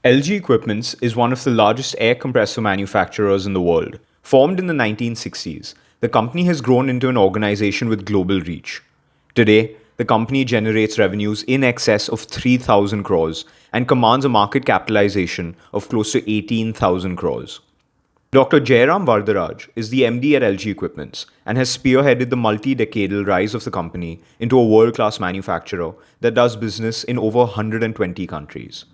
LG Equipments is one of the largest air compressor manufacturers in the world. Formed in the 1960s, the company has grown into an organization with global reach. Today, the company generates revenues in excess of 3,000 crores and commands a market capitalization of close to 18,000 crores. Dr. Jairam Varadaraj is the MD at LG Equipments and has spearheaded the multi-decadal rise of the company into a world-class manufacturer that does business in over 120 countries.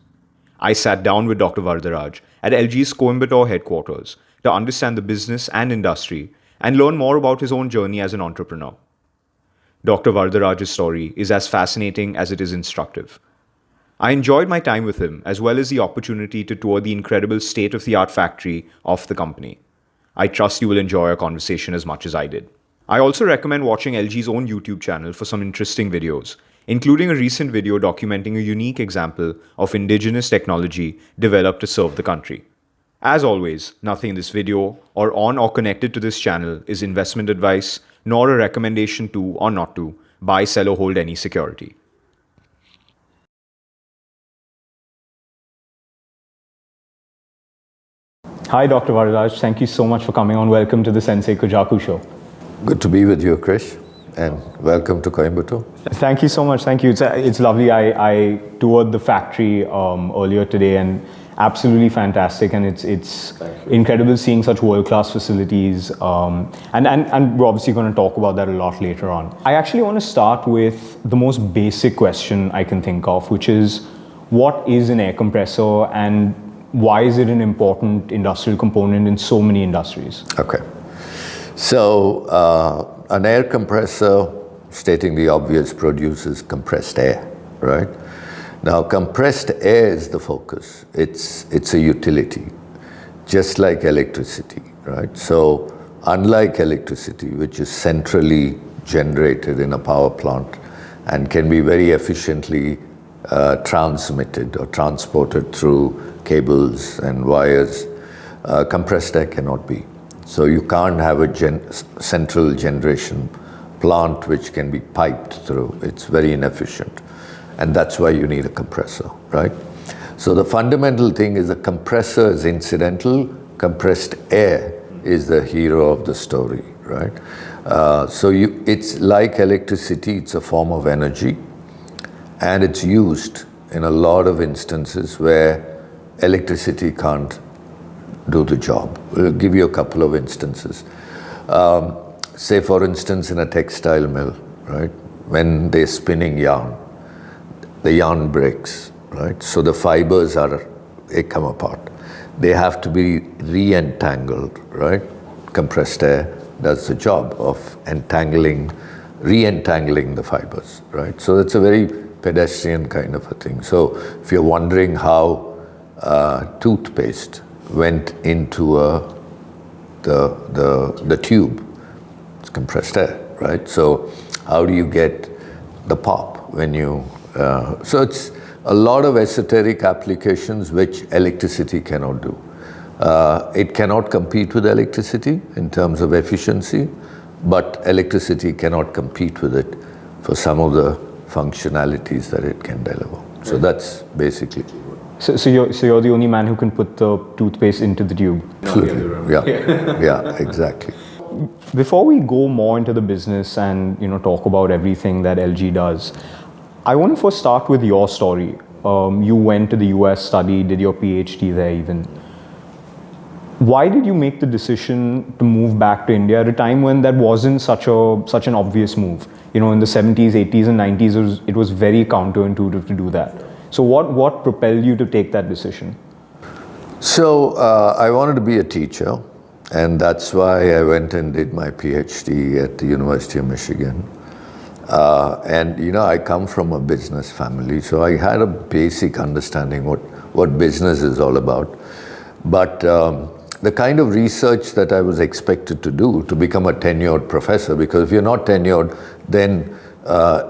I sat down with Dr. Varadaraj at LG's Coimbatore headquarters to understand the business and industry and learn more about his own journey as an entrepreneur. Dr. Varadaraj's story is as fascinating as it is instructive. I enjoyed my time with him as well as the opportunity to tour the incredible state-of-the-art factory of the company. I trust you will enjoy our conversation as much as I did. I also recommend watching LG's own YouTube channel for some interesting videos, including a recent video documenting a unique example of indigenous technology developed to serve the country. As always, nothing in this video or on or connected to this channel is investment advice, nor a recommendation to or not to buy, sell, or hold any security. Hi, Dr. Varadaraj. Thank you so much for coming on. Welcome to the Sensei Kujaku show. Good to be with you, Krish, and welcome to Coimbatore. Thank you so much. Thank you. It's lovely. I toured the factory earlier today, and absolutely fantastic. And it's incredible seeing such world-class facilities. And we're obviously going to talk about that a lot later on. I actually want to start with the most basic question I can think of, which is, what is an air compressor and why is it an important industrial component in so many industries? Okay. So, an air compressor, stating the obvious, produces compressed air, right? Now, compressed air is the focus. It's a utility, just like electricity, right? So, unlike electricity, which is centrally generated in a power plant and can be very efficiently transmitted or transported through cables and wires, compressed air cannot be. So you can't have a central generation plant which can be piped through. It's very inefficient. And that's why you need a compressor, right? So the fundamental thing is the compressor is incidental, compressed air is the hero of the story, right? It's like electricity, it's a form of energy, and it's used in a lot of instances where electricity can't do the job. We'll give you a couple of instances. Say, for instance, in a textile mill, right? When they're spinning yarn, the yarn breaks, right? So the fibers they come apart. They have to be re-entangled, right? Compressed air does the job of re-entangling the fibers, right? So it's a very pedestrian kind of a thing. So if you're wondering how toothpaste went into the tube, it's compressed air, right? So how do you get the pop when you... so it's a lot of esoteric applications which electricity cannot do. It cannot compete with electricity in terms of efficiency, but electricity cannot compete with it for some of the functionalities that it can deliver. So that's basically... So you're the only man who can put the toothpaste into the tube? Absolutely. Yeah, exactly. Before we go more into the business and talk about everything that LG does, I want to first start with your story. You went to the US, studied, did your PhD there even. Why did you make the decision to move back to India at a time when that wasn't such an obvious move? In the 70s, 80s, and 90s, it was very counterintuitive to do that. So what propelled you to take that decision? So I wanted to be a teacher, and that's why I went and did my PhD at the University of Michigan. And I come from a business family, so I had a basic understanding what business is all about. But the kind of research that I was expected to do to become a tenured professor, because if you're not tenured, then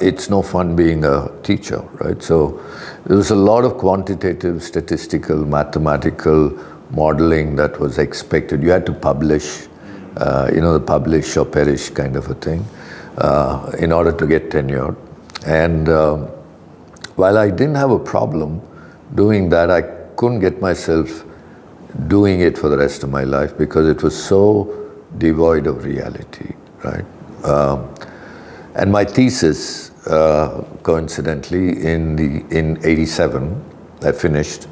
it's no fun being a teacher, right? So there was a lot of quantitative, statistical, mathematical modeling that was expected. You had to publish, the publish or perish kind of a thing, in order to get tenured. And while I didn't have a problem doing that, I couldn't get myself doing it for the rest of my life because it was so devoid of reality, right? And my thesis, coincidentally, in '87, I finished,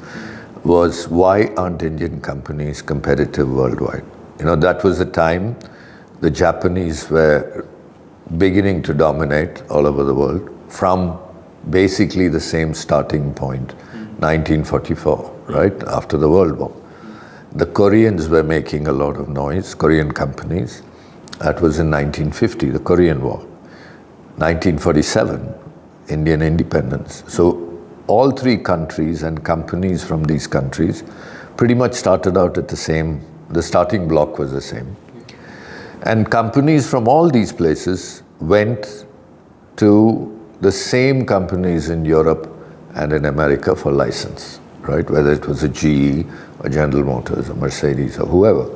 was why aren't Indian companies competitive worldwide? That was the time the Japanese were beginning to dominate all over the world from basically the same starting point, 1944, right, after the World War. The Koreans were making a lot of noise, Korean companies. That was in 1950, the Korean War. 1947, Indian independence. So all three countries and companies from these countries pretty much started out at the starting block was the same. And companies from all these places went to the same companies in Europe and in America for license, right? Whether it was a GE or General Motors or Mercedes or whoever.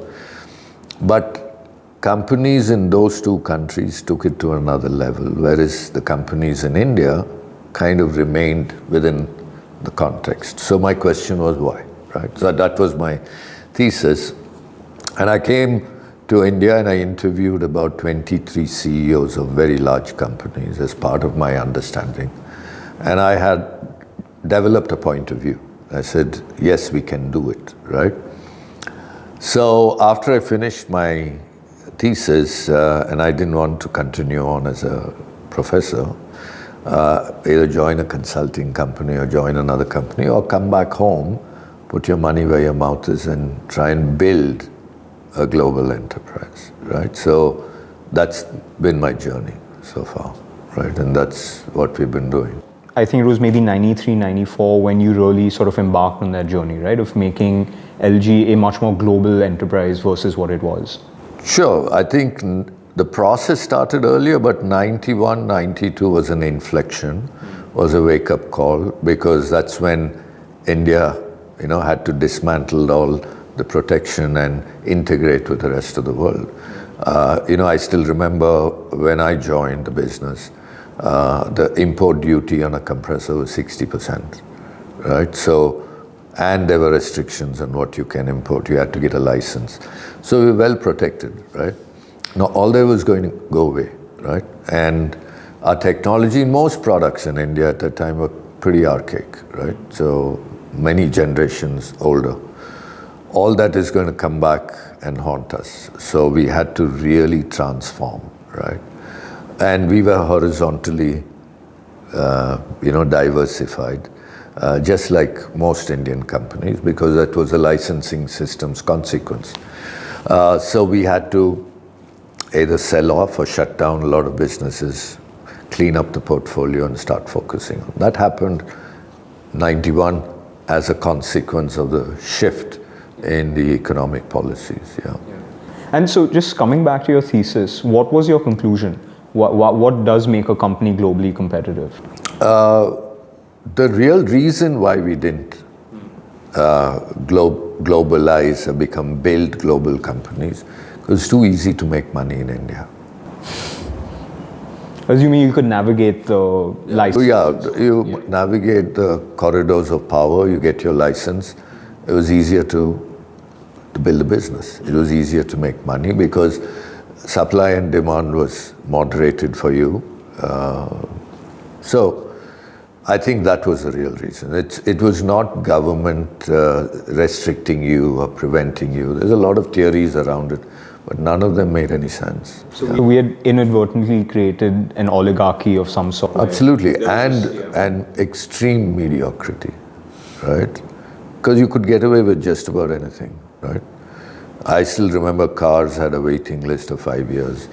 But companies in those two countries took it to another level, whereas the companies in India kind of remained within the context. So my question was why, right? So that was my thesis. And I came to India and I interviewed about 23 CEOs of very large companies as part of my understanding. And I had developed a point of view. I said, yes, we can do it, right? So after I finished my thesis, and I didn't want to continue on as a professor, either join a consulting company or join another company or come back home, put your money where your mouth is and try and build a global enterprise, right? So that's been my journey so far, right? And that's what we've been doing. I think it was maybe 93, 94 when you really sort of embarked on that journey, right? Of making LG a much more global enterprise versus what it was. Sure, I think the process started earlier, but 91, 92 was an inflection, was a wake-up call, because that's when India, had to dismantle all the protection and integrate with the rest of the world. I still remember when I joined the business, the import duty on a compressor was 60%, right? So, and there were restrictions on what you can import. You had to get a license. So we were well protected, right? Now all that was going to go away, right? And our technology, most products in India at that time were pretty archaic, right? So many generations older. All that is going to come back and haunt us. So we had to really transform, right? And we were horizontally, diversified, just like most Indian companies, because that was a licensing system's consequence. So we had to either sell off or shut down a lot of businesses, clean up the portfolio and start focusing on. That happened 91 as a consequence of the shift in the economic policies, yeah. And so just coming back to your thesis, what was your conclusion? What does make a company globally competitive? The real reason why we didn't globalize or build global companies, because it's too easy to make money in India. Assuming you could navigate the license. Yeah, you navigate the corridors of power, you get your license. It was easier to build a business. It was easier to make money because supply and demand was moderated for you. So I think that was the real reason. It was not government restricting you or preventing you. There's a lot of theories around it, but none of them made any sense. So we had inadvertently created an oligarchy of some sort. Absolutely, and extreme mediocrity, right? Because you could get away with just about anything, right? I still remember cars had a waiting list of 5 years.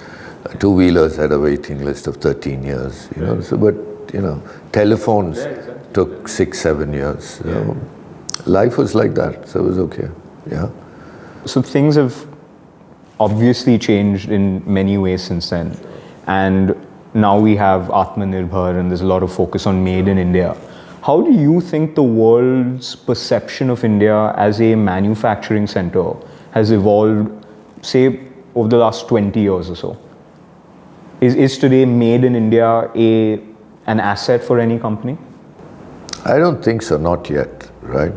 Two-wheelers had a waiting list of 13 years, So, but, telephones took 6-7 years. Life was like that, so it was okay, yeah. So things have obviously changed in many ways since then. And now we have Atmanirbhar and there's a lot of focus on made in India. How do you think the world's perception of India as a manufacturing center has evolved, say, over the last 20 years or so? Is today made in India an asset for any company? I don't think so, not yet, right?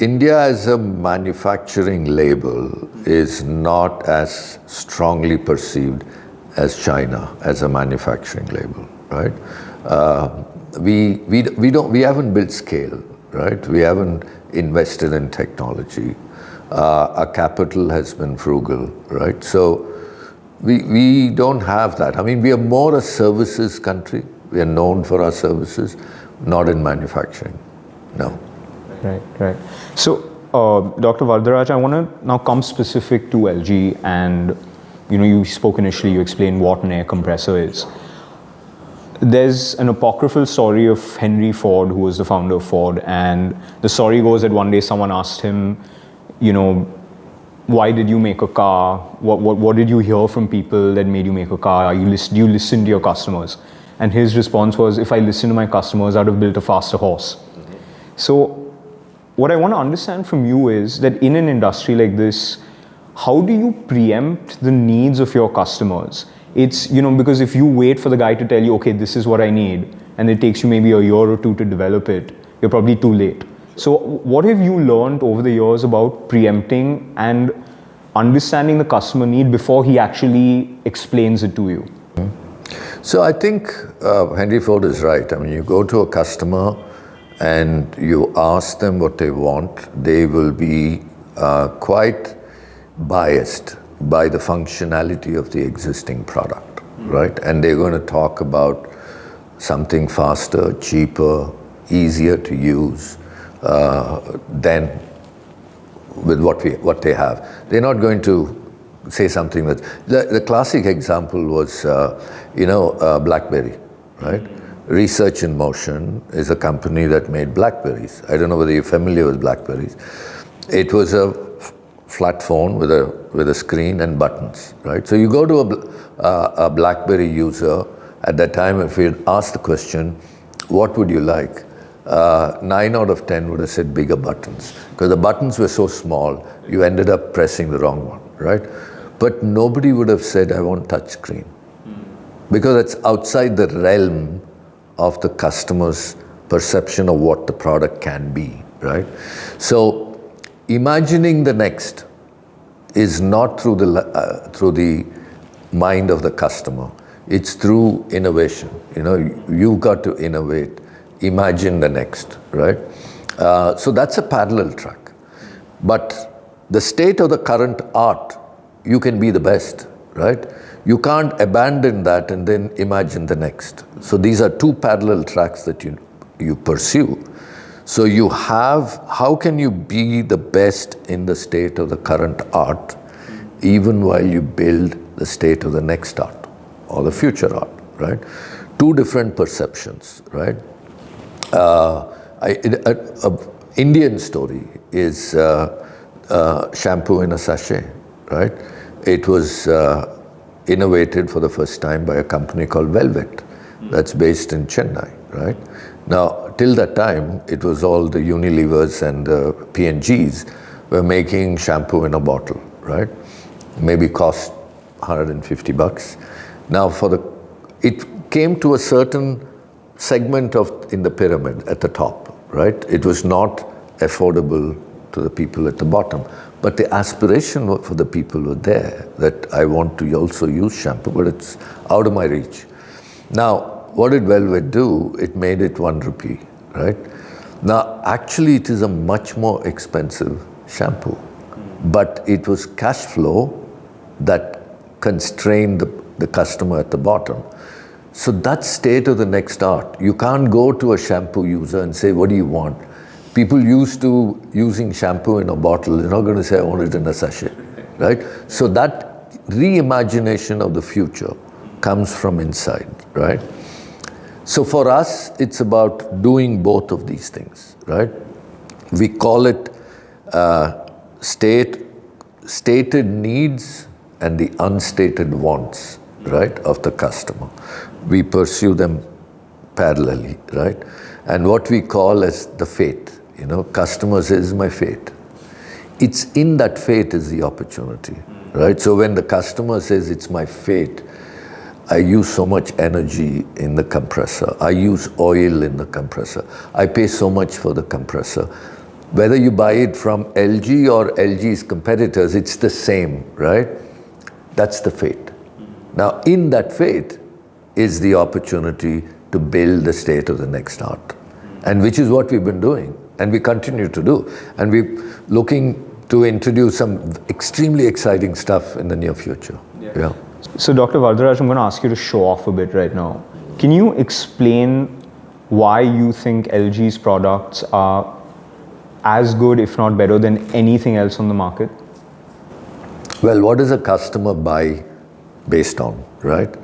India as a manufacturing label is not as strongly perceived as China as a manufacturing label, right? We haven't built scale, right? We haven't invested in technology. Our capital has been frugal, right? So we don't have that. I mean, we are more a services country. We are known for our services, not in manufacturing. No. Right. So, Dr. Varadaraj, I want to now come specific to LG, and you spoke initially, you explained what an air compressor is. There's an apocryphal story of Henry Ford, who was the founder of Ford, and the story goes that one day someone asked him, why did you make a car? What did you hear from people that made you make a car? Do you listen to your customers? And his response was, if I listen to my customers, I'd have built a faster horse. Mm-hmm. So what I want to understand from you is that in an industry like this, how do you preempt the needs of your customers? It's, because if you wait for the guy to tell you, okay, this is what I need, and it takes you maybe a year or two to develop it, you're probably too late. So what have you learned over the years about preempting and understanding the customer need before he actually explains it to you? So I think Henry Ford is right. I mean, you go to a customer and you ask them what they want, they will be quite biased by the functionality of the existing product, right? And they're going to talk about something faster, cheaper, easier to use than with what they have. They're not going to say something that... The classic example was, BlackBerry, right? Research in Motion is a company that made Blackberries. I don't know whether you're familiar with Blackberries. It was a flat phone with a screen and buttons, right? So you go to a BlackBerry user at that time, if you'd ask the question, what would you like? 9 out of 10 would have said bigger buttons, because the buttons were so small, you ended up pressing the wrong one, right? But nobody would have said, I want touch screen, because it's outside the realm of the customer's perception of what the product can be, right? So imagining the next is not through the mind of the customer. It's through innovation. You've got to innovate, imagine the next, right? So that's a parallel track. But the state of the current art, you can be the best, right? You can't abandon that and then imagine the next. So these are two parallel tracks that you pursue. So you have, how can you be the best in the state of the current art, even while you build the state of the next art or the future art, right? Two different perceptions, right? Indian story is shampoo in a sachet, right? It was innovated for the first time by a company called Velvet that's based in Chennai, right? Now, till that time, it was all the Unilevers and the P&Gs were making shampoo in a bottle, right? Maybe cost $150. Now, it came to a certain segment in the pyramid at the top, right? It was not affordable to the people at the bottom. But the aspiration for the people were there, that I want to also use shampoo, but it's out of my reach. Now, what did Velvet do? It made it 1 rupee, right? Now, actually, it is a much more expensive shampoo, but it was cash flow that constrained the customer at the bottom. So that's state of the next art. You can't go to a shampoo user and say, what do you want? People used to using shampoo in a bottle, they're not going to say, I want it in a sachet, right? So that reimagination of the future comes from inside, right? So for us, it's about doing both of these things, right? We call it stated needs and the unstated wants, right, of the customer. We pursue them parallelly, right? And what we call as the fate. Customer says, my fate. It's in that fate is the opportunity, right? So when the customer says, it's my fate, I use so much energy in the compressor. I use oil in the compressor. I pay so much for the compressor. Whether you buy it from LG or LG's competitors, it's the same, right? That's the fate. Now, in that fate is the opportunity to build the state of the next art, and which is what we've been doing, and we continue to do. And we're looking to introduce some extremely exciting stuff in the near future. Yeah. So, Dr. Varadaraj, I'm going to ask you to show off a bit right now. Can you explain why you think LG's products are as good, if not better, than anything else on the market? Well, what does a customer buy based on, right?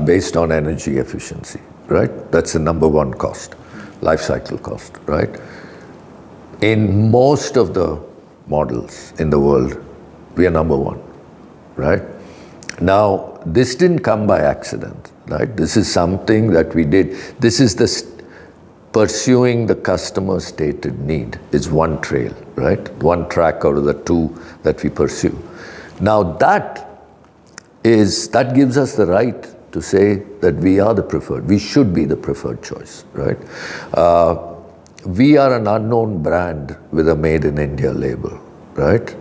Based on energy efficiency, right? That's the number one cost, life cycle cost, right? In most of the models in the world, we are number one, right? Now, this didn't come by accident, right? This is something that we did. This is pursuing the customer stated need. It's one trail, right? One track out of the two that we pursue. Now that gives us the right to say that we are the preferred. We should be the preferred choice, right? We are an unknown brand with a made in India label, right?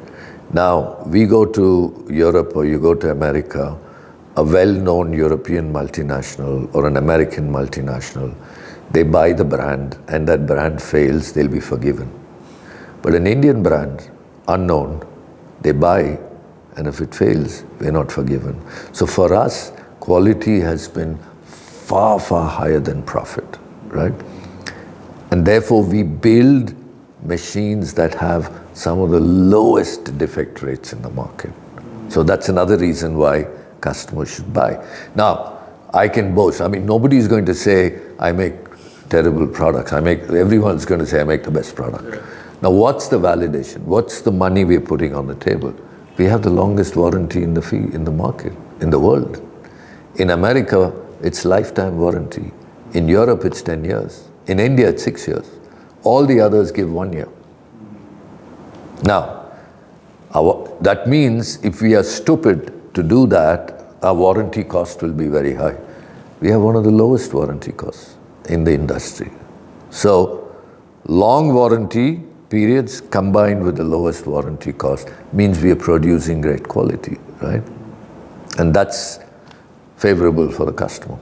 Now, we go to Europe or you go to America, a well-known European multinational or an American multinational, they buy the brand and that brand fails, they'll be forgiven. But an Indian brand, unknown, they buy and if it fails, we're not forgiven. So for us, quality has been far, far higher than profit, right? And therefore we build machines that have some of the lowest defect rates in the market. So that's another reason why customers should buy. Now, I can boast. I mean, nobody's going to say, I make terrible products. Everyone's going to say, I make the best product. Now, what's the validation? What's the money we're putting on the table? We have the longest warranty in the market, in the world. In America, it's lifetime warranty. In Europe, it's 10 years. In India, it's 6 years. All the others give 1 year. Now, that means if we are stupid to do that, our warranty cost will be very high. We have one of the lowest warranty costs in the industry. So, long warranty periods combined with the lowest warranty cost means we are producing great quality, right? And that's favorable for the customer.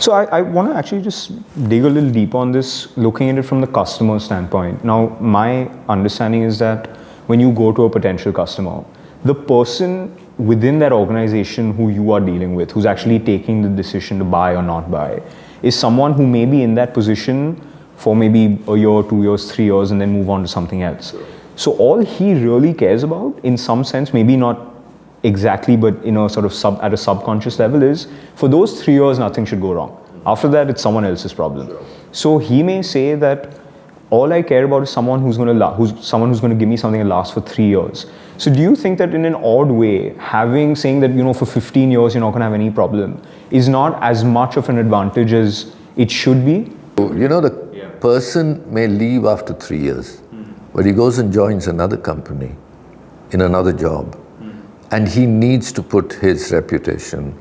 So I want to actually just dig a little deeper on this, looking at it from the customer standpoint. Now, my understanding is that when you go to a potential customer, the person within that organization who you are dealing with, who's actually taking the decision to buy or not buy, is someone who may be in that position for maybe a year, 2 years, 3 years, and then move on to something else. So all he really cares about, in some sense, maybe not exactly, but in a sort of at a subconscious level, is for those 3 years, nothing should go wrong. After that, it's someone else's problem. So he may say that all I care about is someone who's going to give me something that lasts for 3 years. So do you think that in an odd way, saying that, for 15 years you're not going to have any problem is not as much of an advantage as it should be? The person may leave after 3 years, but he goes and joins another company in another job, and he needs to put his reputation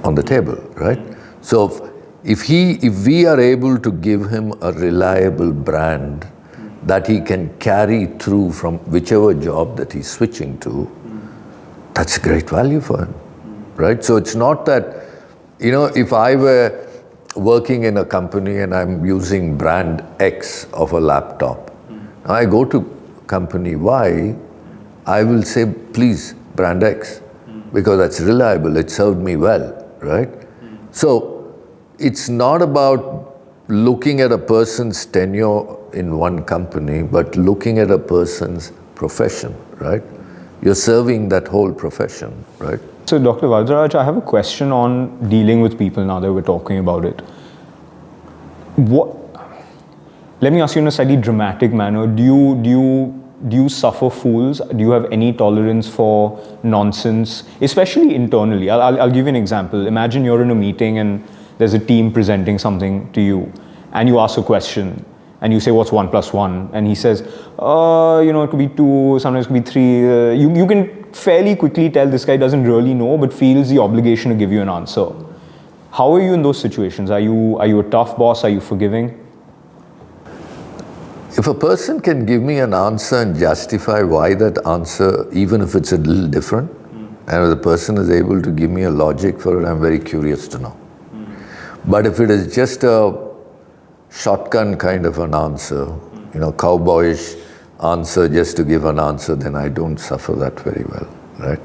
on the table, right? So if we are able to give him a reliable brand that he can carry through from whichever job that he's switching to, that's great value for him, right? So it's not that, if I were working in a company and I'm using brand X of a laptop, I go to company Y, I will say, please, brand X, because that's reliable, it served me well, right? So it's not about looking at a person's tenure in one company, but looking at a person's profession, right? You're serving that whole profession, right? So Dr. Varadaraj, I have a question on dealing with people now that we're talking about it. Let me ask you in a slightly dramatic manner, do you suffer fools? Do you have any tolerance for nonsense, especially internally? I'll give you an example. Imagine you're in a meeting and there's a team presenting something to you, and you ask a question, and you say, what's 1 + 1? And he says, it could be 2, sometimes it could be 3. You can fairly quickly tell this guy doesn't really know, but feels the obligation to give you an answer. How are you in those situations? Are you a tough boss? Are you forgiving? If a person can give me an answer and justify why that answer, even if it's a little different, and if the person is able to give me a logic for it, I'm very curious to know. But if it is just a shotgun kind of an answer, cowboyish answer just to give an answer, then I don't suffer that very well, right?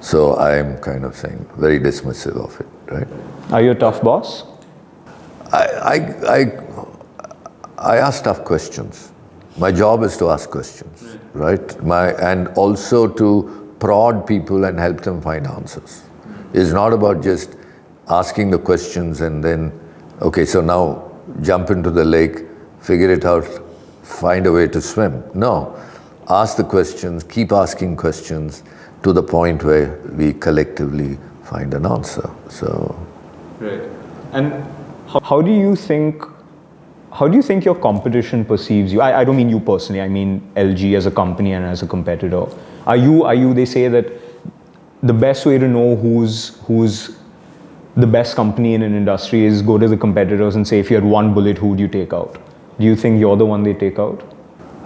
So I'm kind of saying very dismissive of it, right? Are you a tough boss? I ask tough questions. My job is to ask questions, right? And also to prod people and help them find answers. It's not about just asking the questions and then, okay, so now jump into the lake, figure it out, find a way to swim. No, ask the questions, keep asking questions to the point where we collectively find an answer. So, right. And how do you think your competition perceives you? I don't mean you personally. I mean LG as a company and as a competitor. Are you? They say that the best way to know who's the best company in an industry is go to the competitors and say, if you had one bullet, who would you take out? Do you think you're the one they take out?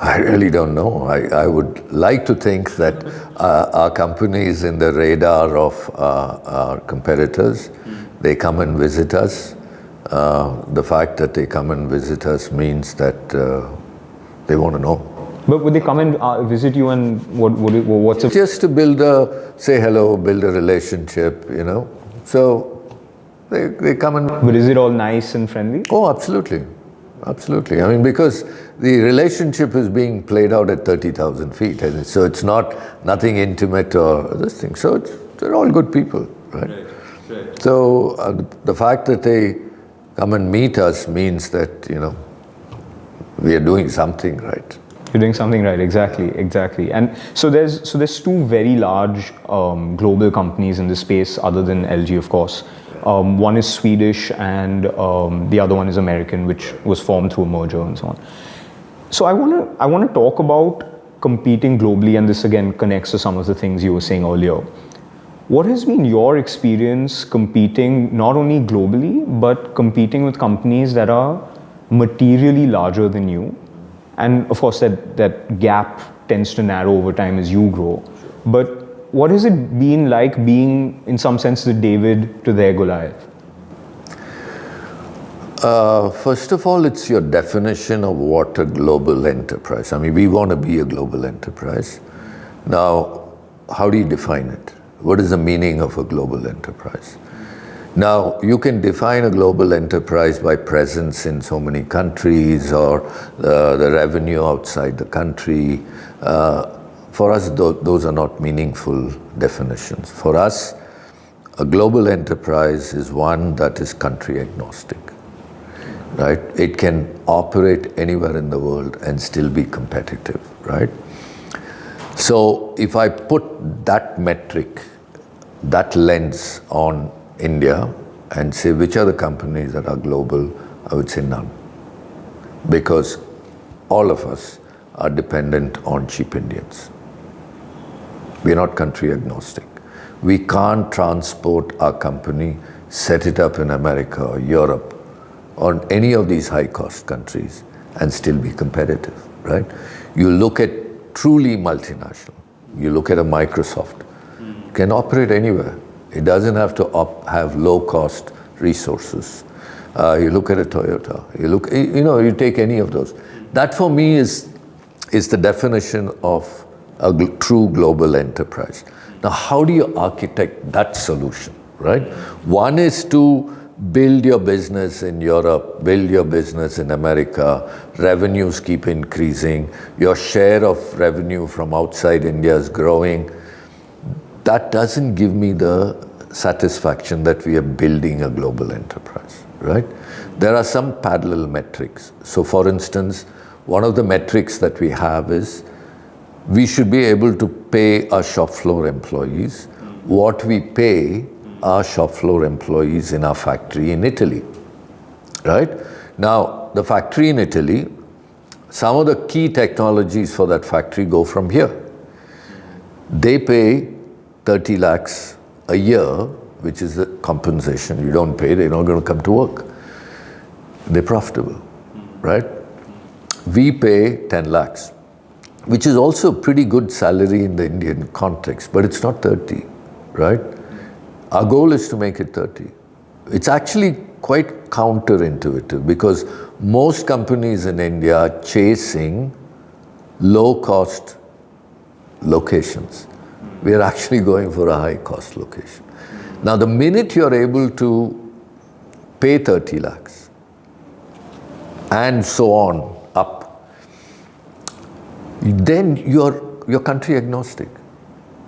I really don't know. I would like to think that our company is in the radar of our competitors. They come and visit us. The fact that they come and visit us means that they want to know. But would they come and visit you, and what's just to say hello, build a relationship, So they come and... But is it all nice and friendly? Oh, absolutely. Absolutely. I mean, because the relationship is being played out at 30,000 feet. And so it's nothing intimate or this thing. So they're all good people, right? Right. So the fact that they come and meet us means that, we are doing something right. You're doing something right, exactly. And so there's two very large global companies in this space, other than LG, of course. One is Swedish and the other one is American, which was formed through a merger and so on. So I want to talk about competing globally, and this again connects to some of the things you were saying earlier. What has been your experience competing not only globally, but competing with companies that are materially larger than you? And of course that gap tends to narrow over time as you grow. But what has it been like being, in some sense, the David to their Goliath? First of all, it's your definition of what a global enterprise. I mean, we want to be a global enterprise. Now, how do you define it? What is the meaning of a global enterprise? Now, you can define a global enterprise by presence in so many countries or the revenue outside the country. For us, those are not meaningful definitions. For us, a global enterprise is one that is country agnostic, right? It can operate anywhere in the world and still be competitive, right? So if I put that metric, that lens on India and say which are the companies that are global, I would say none. Because all of us are dependent on cheap Indians. We are not country agnostic. We can't transport our company, set it up in America or Europe or any of these high-cost countries and still be competitive, right? You look at truly multinational. You look at a Microsoft. It can operate anywhere. It doesn't have to have low-cost resources. You look at a Toyota. You take any of those. That for me is the definition of a true global enterprise. Now, how do you architect that solution, right? One is to build your business in Europe, build your business in America, revenues keep increasing, your share of revenue from outside India is growing. That doesn't give me the satisfaction that we are building a global enterprise, right? There are some parallel metrics. So for instance, one of the metrics that we have is we should be able to pay our shop floor employees what we pay our shop floor employees in our factory in Italy, right? Now, the factory in Italy, some of the key technologies for that factory go from here. They pay 30 lakhs a year, which is the compensation. You don't pay, they're not going to come to work. They're profitable, right? We pay 10 lakhs, which is also a pretty good salary in the Indian context, but it's not 30, right? Our goal is to make it 30. It's actually quite counterintuitive because most companies in India are chasing low-cost locations. We are actually going for a high-cost location. Now, the minute you're able to pay 30 lakhs and so on up, then you're country agnostic.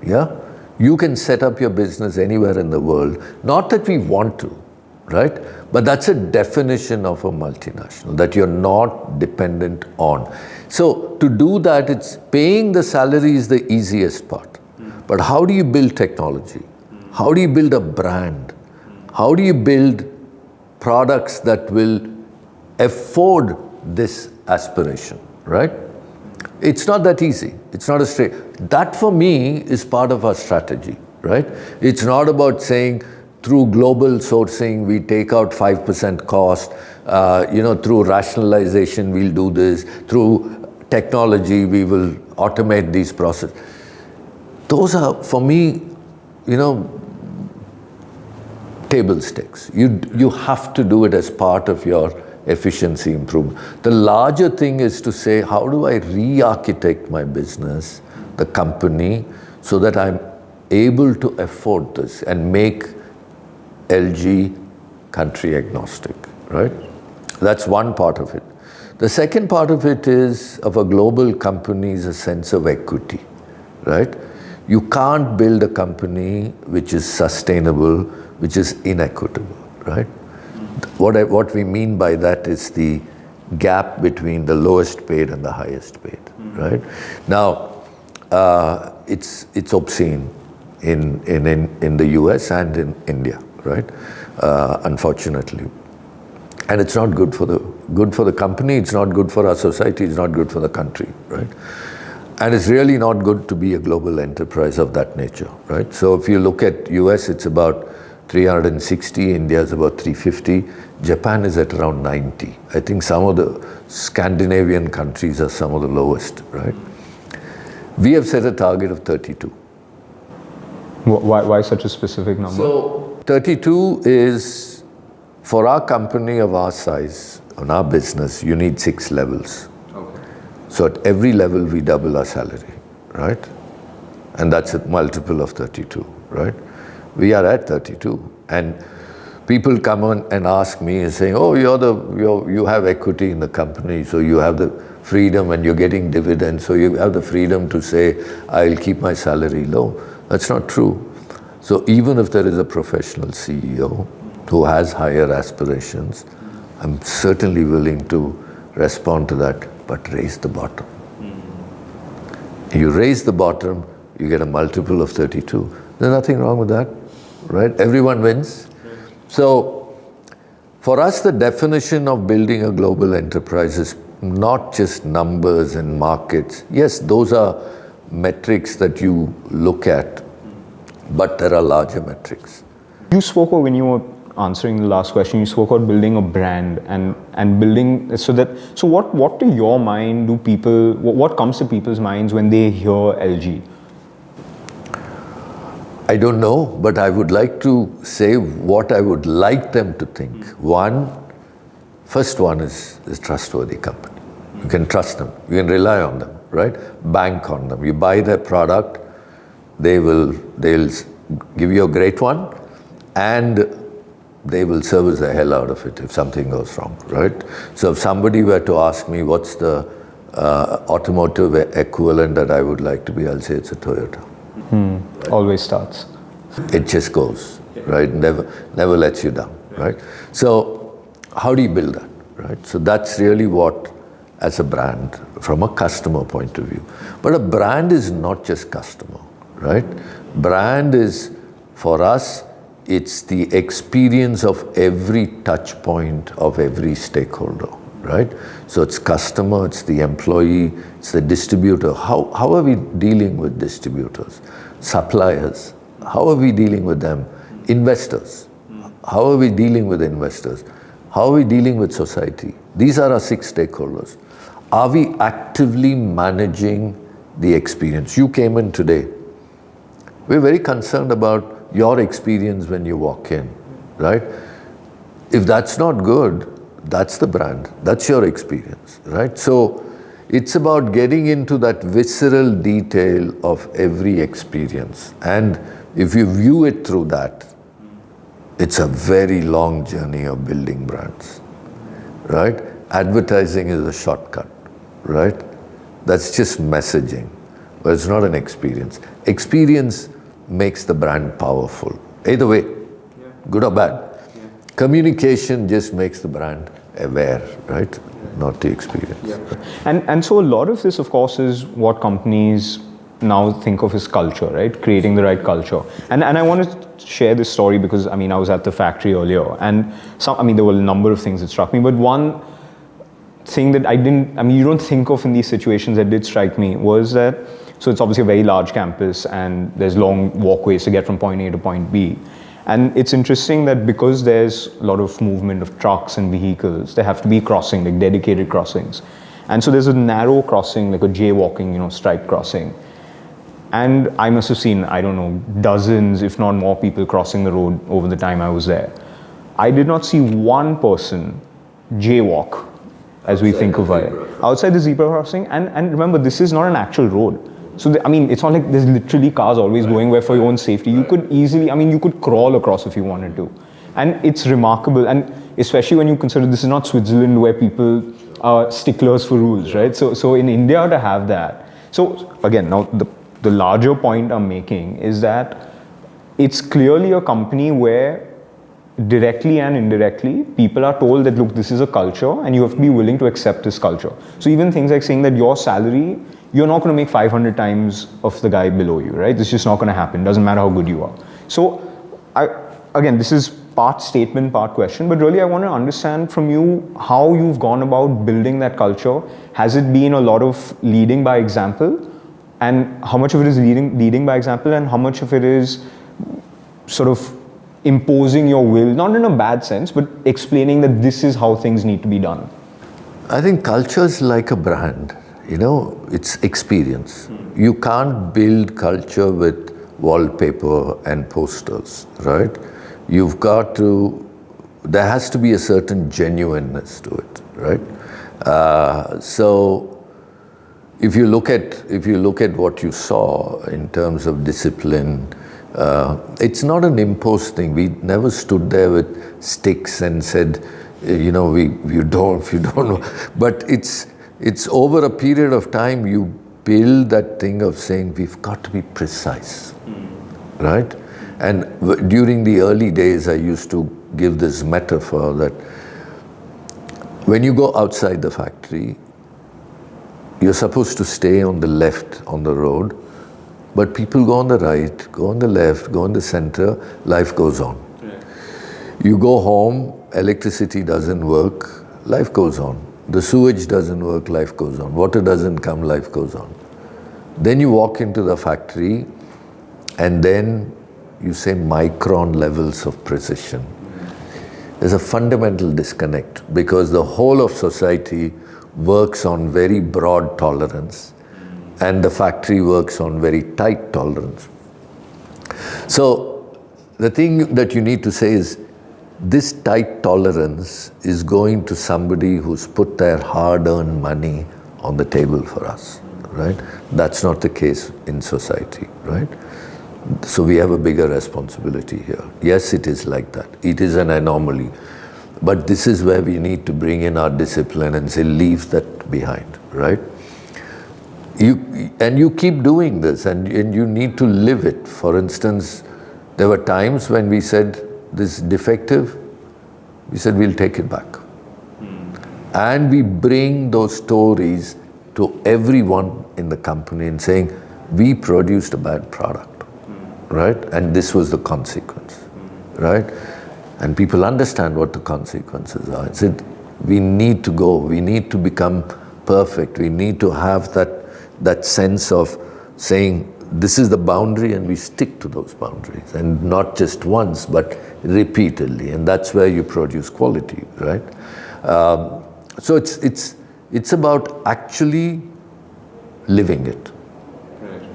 Yeah? You can set up your business anywhere in the world. Not that we want to, right? But that's a definition of a multinational, that you're not dependent on. So to do that, it's paying the salary is the easiest part. But how do you build technology? How do you build a brand? How do you build products that will afford this aspiration, right? It's not that easy. It's not a straight. That for me is part of our strategy, right? It's not about saying through global sourcing we take out 5% cost, through rationalization we'll do this, through technology we will automate these processes. Those are, for me, table stakes. You have to do it as part of your efficiency improvement. The larger thing is to say, how do I re-architect my business, the company, so that I'm able to afford this and make LG country agnostic, right? That's one part of it. The second part of it is, of a global company, is a sense of equity, right? You can't build a company which is sustainable, which is inequitable, right? What we mean by that is the gap between the lowest paid and the highest paid, right? Now, it's obscene in the US and in India, right? Unfortunately. And it's not good for the company, it's not good for our society, it's not good for the country, right? And it's really not good to be a global enterprise of that nature, right? So if you look at US, it's about 360, India is about 350, Japan is at around 90. I think some of the Scandinavian countries are some of the lowest, right? We have set a target of 32. Why such a specific number? So 32 is, for our company of our size, on our business, you need 6 levels. Okay. So at every level we double our salary, right? And that's a multiple of 32, right? We are at 32, and people come on and ask me and saying, oh, you have equity in the company, so you have the freedom and you're getting dividends, so you have the freedom to say, I'll keep my salary low. That's not true. So even if there is a professional CEO who has higher aspirations, I'm certainly willing to respond to that, but raise the bottom. You raise the bottom, you get a multiple of 32. There's nothing wrong with that, right? Everyone wins. So for us, the definition of building a global enterprise is not just numbers and markets. Yes, those are metrics that you look at, but there are larger metrics. You spoke when you were answering the last question, you spoke about building a brand and building so what to your mind what comes to people's minds when they hear LG? I don't know, but I would like to say what I would like them to think. First one is trustworthy company. You can trust them, you can rely on them, right? Bank on them. You buy their product, they'll give you a great one, and they will service the hell out of it if something goes wrong, right? So if somebody were to ask me what's the automotive equivalent that I would like to be, I'll say it's a Toyota. Right? Always starts. It just goes, right? Never lets you down, right? So how do you build that, right? So that's really what, as a brand, from a customer point of view. But a brand is not just customer, right? Brand is, for us, it's the experience of every touch point of every stakeholder, right? So it's customer, it's the employee, it's the distributor. How are we dealing with distributors? Suppliers, how are we dealing with them? Investors, how are we dealing with investors? How are we dealing with society? These are our 6 stakeholders. Are we actively managing the experience? You came in today. We're very concerned about your experience when you walk in, right? If that's not good, that's the brand, that's your experience, right? So it's about getting into that visceral detail of every experience. And if you view it through that, it's a very long journey of building brands, right? Advertising is a shortcut, right? That's just messaging, but it's not an experience. Experience makes the brand powerful. Either way, good or bad. Communication just makes the brand aware, right? Not the experience. And so a lot of this, of course, is what companies now think of as culture, right? Creating the right culture. And I want to share this story because, I mean, I was at the factory earlier and there were a number of things that struck me, but one thing that you don't think of in these situations that did strike me was that, so it's obviously a very large campus and there's long walkways to get from point A to point B. And it's interesting that because there's a lot of movement of trucks and vehicles, there have to be crossing, like dedicated crossings. And so there's a narrow crossing, like a jaywalking, striped crossing. And I must have seen, I don't know, dozens, if not more people crossing the road over the time I was there. I did not see one person jaywalk, as we think of it, outside the zebra crossing. And remember, this is not an actual road. So, it's not like there's literally cars always going where for your own safety. You could easily, you could crawl across if you wanted to. And it's remarkable. And especially when you consider this is not Switzerland where people are sticklers for rules, right? So in India to have that. So again, now the larger point I'm making is that it's clearly a company where directly and indirectly, people are told that, look, this is a culture and you have to be willing to accept this culture. So even things like saying that your salary, you're not going to make 500 times of the guy below you, right? It's just not going to happen. Doesn't matter how good you are. So again, this is part statement, part question, but really I want to understand from you how you've gone about building that culture. Has it been a lot of leading by example? And how much of it is leading by example and how much of it is sort of imposing your will, not in a bad sense, but explaining that this is how things need to be done? I think culture is like a brand, it's experience. You can't build culture with wallpaper and posters, right? There has to be a certain genuineness to it, right? So if you look at what you saw in terms of discipline, it's not an imposed thing. We never stood there with sticks and said, you don't know. But it's over a period of time you build that thing of saying we've got to be precise, right? And during the early days, I used to give this metaphor that when you go outside the factory, you're supposed to stay on the left on the road, but people go on the right, go on the left, go in the center, life goes on. Yeah. You go home, electricity doesn't work, life goes on. The sewage doesn't work, life goes on. Water doesn't come, life goes on. Then you walk into the factory and then you say micron levels of precision. There's a fundamental disconnect because the whole of society works on very broad tolerance and the factory works on very tight tolerance. So the thing that you need to say is this tight tolerance is going to somebody who's put their hard-earned money on the table for us, right? That's not the case in society, right? So we have a bigger responsibility here. Yes, it is like that. It is an anomaly. But this is where we need to bring in our discipline and say, leave that behind, right? You keep doing this and you need to live it. For instance, there were times when we said, this is defective, we said, we'll take it back. And we bring those stories to everyone in the company and saying, we produced a bad product, right? And this was the consequence, right? And people understand what the consequences are. I said, We need to go. We need to become perfect. We need to have that sense of saying, this is the boundary, and we stick to those boundaries, and not just once, but repeatedly. And that's where you produce quality, right? So it's about actually living it.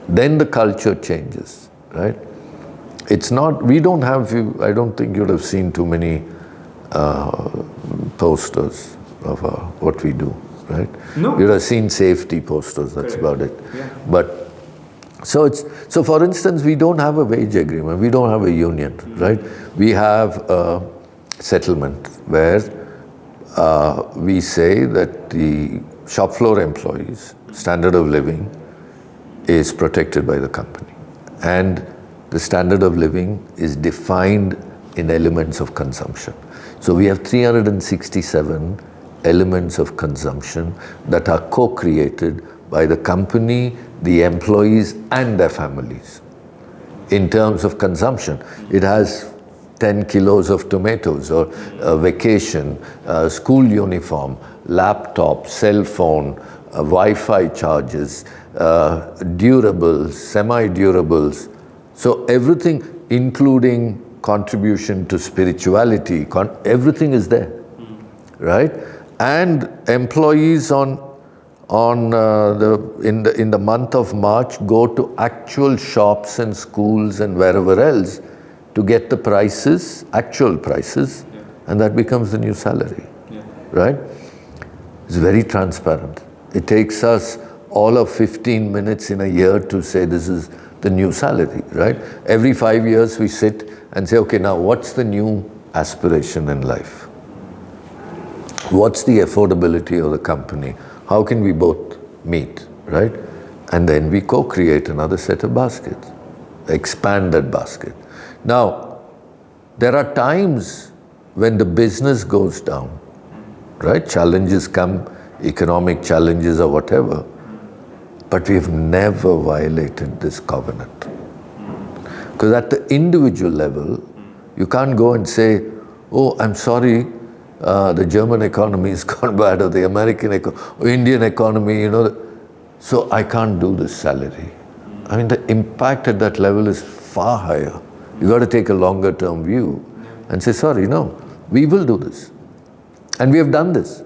Then the culture changes, right? It's not, we don't have, I don't think you'd have seen too many posters of what we do, right? No. You'd have seen safety posters, that's about it. Yeah. But so for instance, we don't have a wage agreement, we don't have a union, right? We have a settlement where we say that the shop floor employees' standard of living is protected by the company. And the standard of living is defined in elements of consumption. So we have 367 elements of consumption that are co-created by the company, the employees, and their families. In terms of consumption, it has 10 kilos of tomatoes, or a vacation, school uniform, laptop, cell phone, Wi-Fi charges, durables, semi-durables. So everything, including contribution to spirituality, everything is there, right? And employees in the month of March go to actual shops and schools and wherever else to get the prices, actual prices, and that becomes the new salary, right? It's very transparent. It takes us all of 15 minutes in a year to say this is the new salary, right? Every 5 years we sit and say, okay, now what's the new aspiration in life? What's the affordability of the company? How can we both meet, right? And then we co-create another set of baskets, expand that basket. Now, there are times when the business goes down, right? Challenges come, economic challenges or whatever, but we've never violated this covenant. Because at the individual level, you can't go and say, oh, I'm sorry, the German economy has gone bad, or the American or Indian economy, so I can't do this salary. I mean, the impact at that level is far higher. You got to take a longer term view and say, sorry, no, we will do this. And we have done this,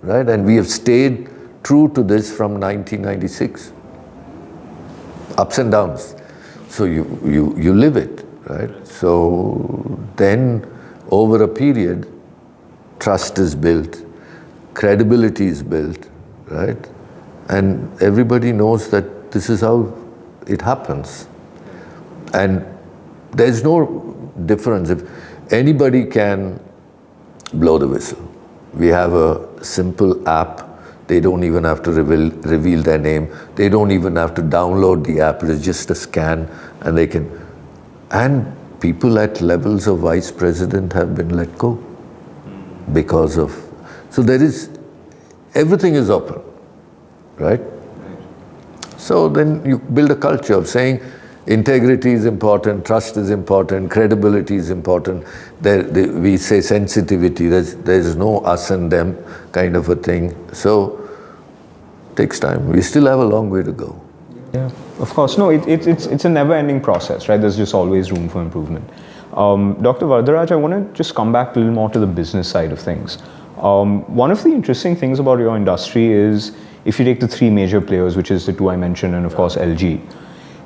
right? And we have stayed true to this from 1996. Ups and downs. So you live it, right? So then over a period, trust is built, credibility is built, right? And everybody knows that this is how it happens. And there's no difference. If anybody can blow the whistle. We have a simple app. They don't even have to reveal their name. They don't even have to download the app. It's just a scan, and they can. And people at levels of vice president have been let go because of. So there is, everything is open, right? So then you build a culture of saying integrity is important, trust is important, credibility is important. We say sensitivity, there's no us and them kind of a thing. So it takes time. We still have a long way to go. Yeah, of course. No, it's a never-ending process, right? There's just always room for improvement. Dr. Varadaraj, I want to just come back a little more to the business side of things. One of the interesting things about your industry is, if you take the three major players, which is the two I mentioned, and of course Elgi,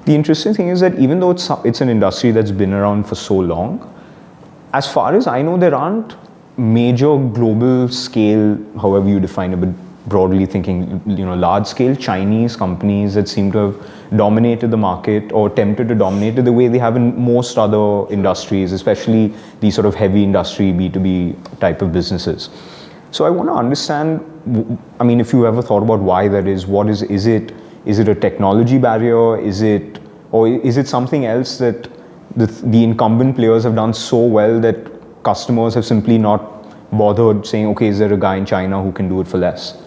the interesting thing is that even though it's an industry that's been around for so long, as far as I know, there aren't major global scale, however you define it, but broadly thinking, large scale Chinese companies that seem to have dominated the market or attempted to dominate it the way they have in most other industries, especially these sort of heavy industry B2B type of businesses. So I want to understand, I mean, if you ever thought about why that is, is it a technology barrier? Is it something else that the incumbent players have done so well that customers have simply not bothered saying, okay, is there a guy in China who can do it for less?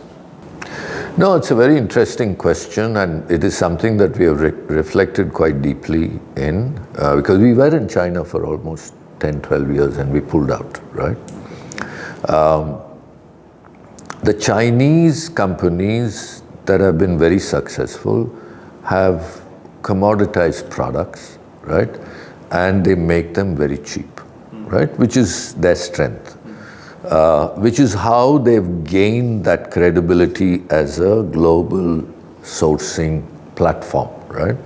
No, it's a very interesting question, and it is something that we have reflected quite deeply in, because we were in China for almost 10, 12 years and we pulled out, right? The Chinese companies that have been very successful have commoditized products, right? And they make them very cheap, right? Which is their strength. Which is how they've gained that credibility as a global sourcing platform, right?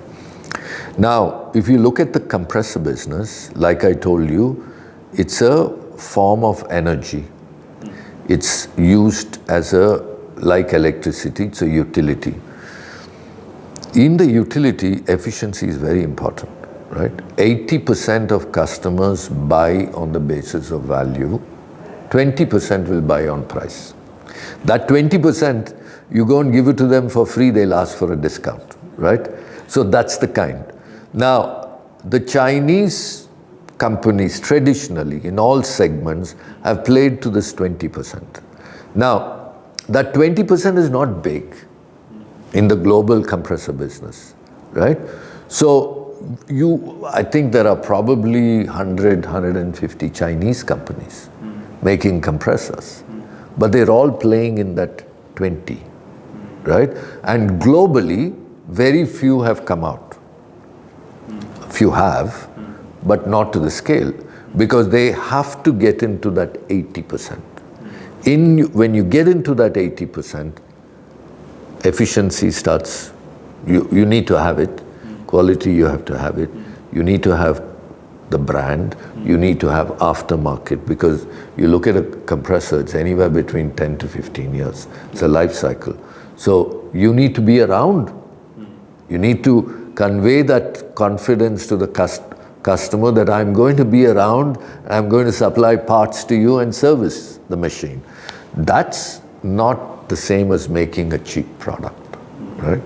Now, if you look at the compressor business, like I told you, it's a form of energy. It's used as like electricity, it's a utility. In the utility, efficiency is very important, right? 80% of customers buy on the basis of value, 20% will buy on price. That 20%, you go and give it to them for free, they'll ask for a discount, right? So that's the kind. Now, the Chinese companies traditionally, in all segments, have played to this 20%. Now, that 20% is not big in the global compressor business, right? So, I think there are probably 100, 150 Chinese companies making compressors, but they're all playing in that 20, right? And globally, very few have come out. Few have, but not to the scale, because they have to get into that 80%. When you get into that 80%, efficiency starts, you need to have it, quality you have to have it, you need to have the brand, you need to have aftermarket, because you look at a compressor, it's anywhere between 10 to 15 years. It's a life cycle. So you need to be around. You need to convey that confidence to the customer that I'm going to be around, I'm going to supply parts to you and service the machine. That's not the same as making a cheap product, right?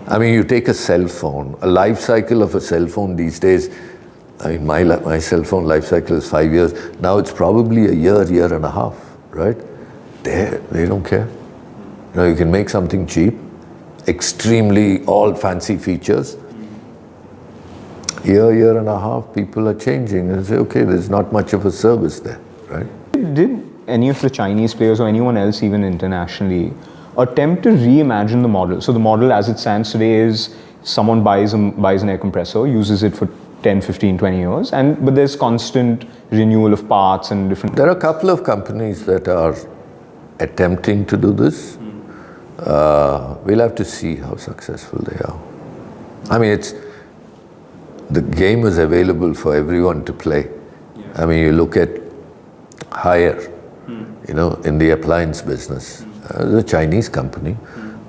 I mean, you take a cell phone, a life cycle of a cell phone these days, I mean, my cell phone life cycle is 5 years. Now it's probably a year and a half, right? They don't care. You know, you can make something cheap, extremely all fancy features. Year and a half, people are changing and say, okay, there's not much of a service there, right? Did any of the Chinese players or anyone else even internationally attempt to reimagine the model? So the model as it stands today is someone buys an air compressor, uses it for 10, 15, 20 years, but there's constant renewal of parts and different... There are a couple of companies that are attempting to do this. We'll have to see how successful they are. I mean, the game is available for everyone to play. Yeah. I mean, you look at Haier, you know, in the appliance business, the Chinese company,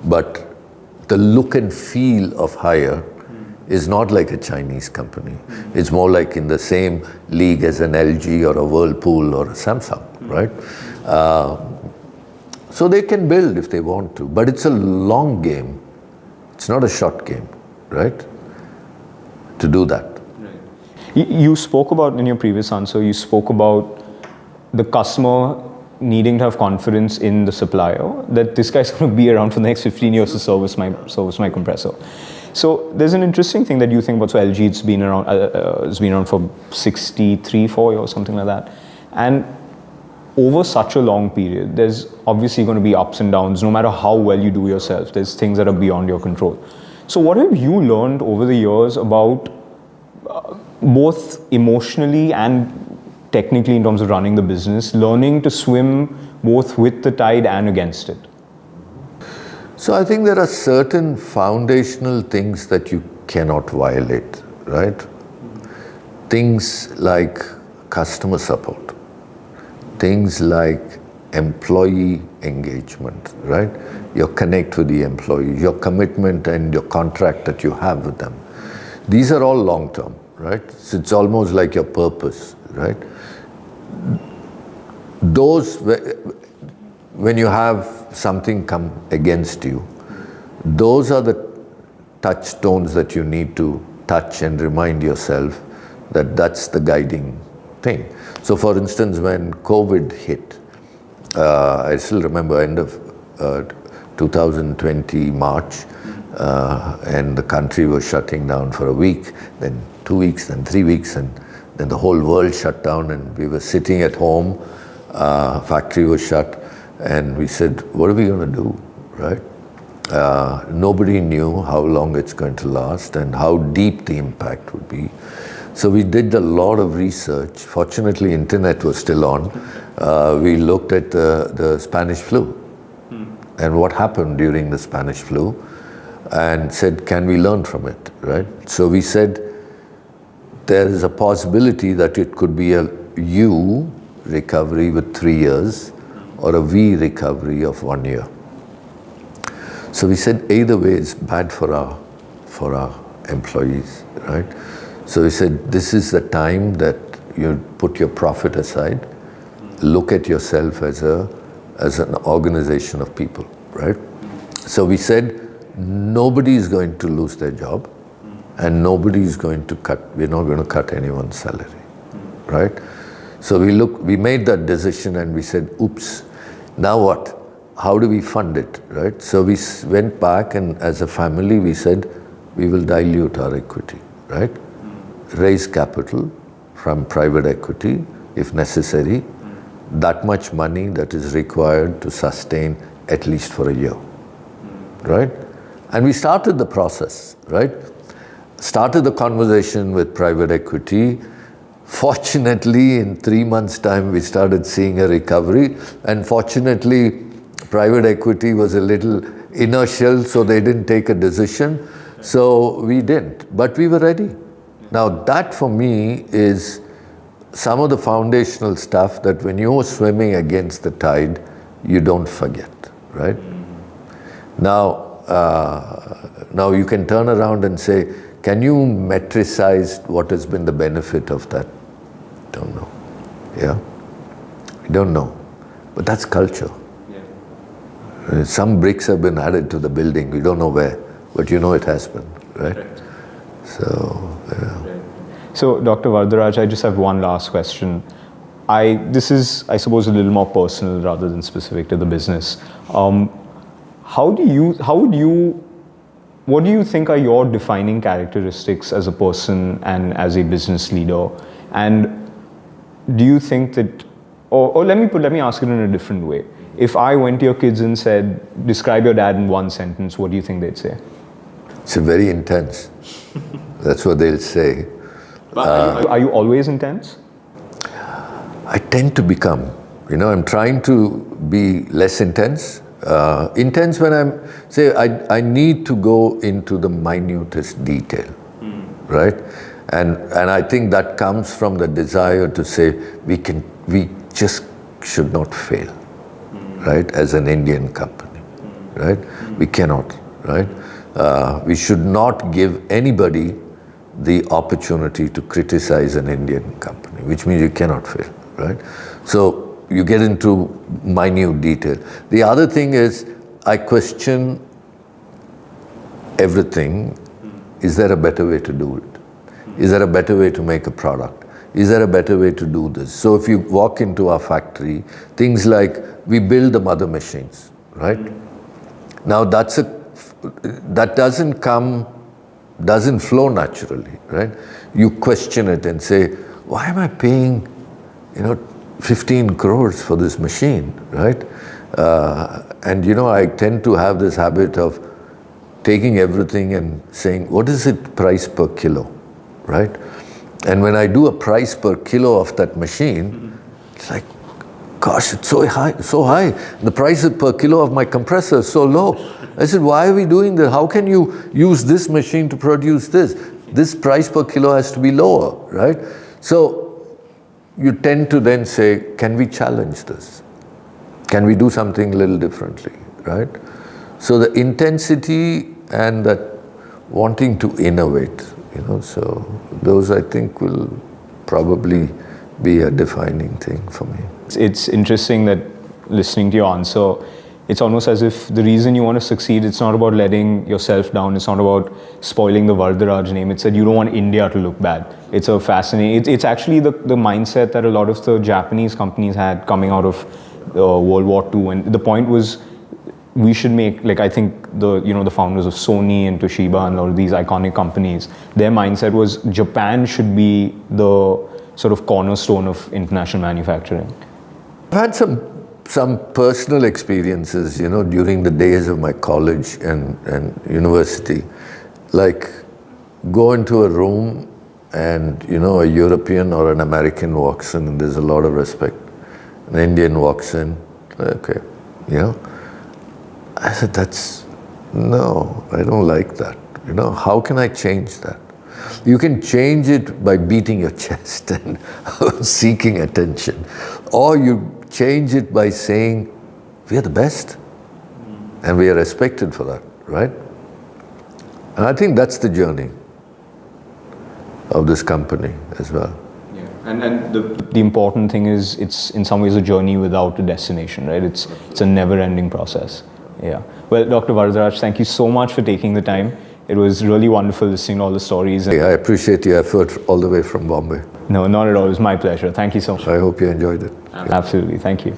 but the look and feel of Haier is not like a Chinese company. It's more like in the same league as an LG or a Whirlpool or a Samsung, right? So they can build if they want to, but it's a long game. It's not a short game, right? To do that. Right. You spoke about, in your previous answer, you spoke about the customer needing to have confidence in the supplier, that this guy's going to be around for the next 15 years to service my compressor. So there's an interesting thing that you think about. So LG, it's been around for 63, 4 years, something like that. And over such a long period, there's obviously going to be ups and downs, no matter how well you do yourself. There's things that are beyond your control. So what have you learned over the years about both emotionally and technically in terms of running the business, learning to swim both with the tide and against it? So I think there are certain foundational things that you cannot violate, right? Things like customer support, things like employee engagement, right? Your connect with the employee, your commitment and your contract that you have with them. These are all long term, right? So it's almost like your purpose, right? Those, when you have something come against you, those are the touchstones that you need to touch and remind yourself that that's the guiding thing. So for instance, when COVID hit, I still remember end of 2020 March, and the country was shutting down for a week, then 2 weeks, then 3 weeks, and then the whole world shut down and we were sitting at home, factory was shut. And we said, what are we going to do, right? Nobody knew how long it's going to last and how deep the impact would be. So we did a lot of research. Fortunately, internet was still on. We looked at the Spanish flu and what happened during the Spanish flu and said, can we learn from it, right? So we said, there is a possibility that it could be a U recovery with 3 years or a V recovery of 1 year. So we said either way is bad for our employees, right? So we said this is the time that you put your profit aside, look at yourself as an organization of people, right? So we said nobody is going to lose their job and nobody is going to we're not going to cut anyone's salary, right? So we made that decision and we said, oops, now what? How do we fund it, right? So we went back and as a family we said, we will dilute our equity, right? Raise capital from private equity if necessary, that much money that is required to sustain at least for a year, right? And we started the process, right? Started the conversation with private equity. Fortunately, in 3 months' time, we started seeing a recovery. And fortunately, private equity was a little inertial, so they didn't take a decision. So we didn't, but we were ready. Now that for me is some of the foundational stuff that when you're swimming against the tide, you don't forget, right? Now you can turn around and say, can you metricize what has been the benefit of that? Don't know. Yeah? We don't know. But that's culture. Yeah. Some bricks have been added to the building. We don't know where, but you know it has been, right? Right. So, yeah. Right. So, Dr. Varadaraj, I just have one last question. This is, I suppose, a little more personal rather than specific to the business. What do you think are your defining characteristics as a person and as a business leader? And do you think that, or let me ask it in a different way. If I went to your kids and said, describe your dad in one sentence, what do you think they'd say? It's very intense. That's what they'll say. But are you always intense? I tend to become, I'm trying to be less intense. Intense when I need to go into the minutest detail, right? And I think that comes from the desire to say we just should not fail, right? As an Indian company, right? We cannot, right? We should not give anybody the opportunity to criticize an Indian company, which means you cannot fail, right? So you get into minute detail. The other thing is, I question everything. Is there a better way to do it? Is there a better way to make a product? Is there a better way to do this? So if you walk into our factory, things like we build the mother machines, right? Now that doesn't flow naturally, right? You question it and say, why am I paying, 15 crores for this machine, right? And I tend to have this habit of taking everything and saying, what is it price per kilo, right? And when I do a price per kilo of that machine, it's like, gosh, it's so high. The price per kilo of my compressor is so low. I said, why are we doing this? How can you use this machine to produce this? This price per kilo has to be lower, right? So you tend to then say, can we challenge this? Can we do something a little differently, right? So the intensity and that wanting to innovate, so those I think will probably be a defining thing for me. It's interesting that listening to your answer, it's almost as if the reason you want to succeed, it's not about letting yourself down, it's not about spoiling the Varadaraj name, it's that you don't want India to look bad. It's a fascinating, it's actually the mindset that a lot of the Japanese companies had coming out of World War II, and the point was, we should make, I think the founders of Sony and Toshiba and all of these iconic companies, their mindset was Japan should be the sort of cornerstone of international manufacturing. I've had some some personal experiences, during the days of my college and university. Like, go into a room and, a European or an American walks in and there's a lot of respect. An Indian walks in, okay, I said, no, I don't like that. How can I change that? You can change it by beating your chest and seeking attention. Or you change it by saying, we are the best. And we are respected for that, right? And I think that's the journey of this company as well. Yeah. And the important thing is it's in some ways a journey without a destination, right? It's a never-ending process. Yeah. Well, Dr. Varadaraj, thank you so much for taking the time. It was really wonderful listening to all the stories. I appreciate your effort all the way from Bombay. No, not at all. It was my pleasure. Thank you so much. I hope you enjoyed it. Absolutely. Thank you.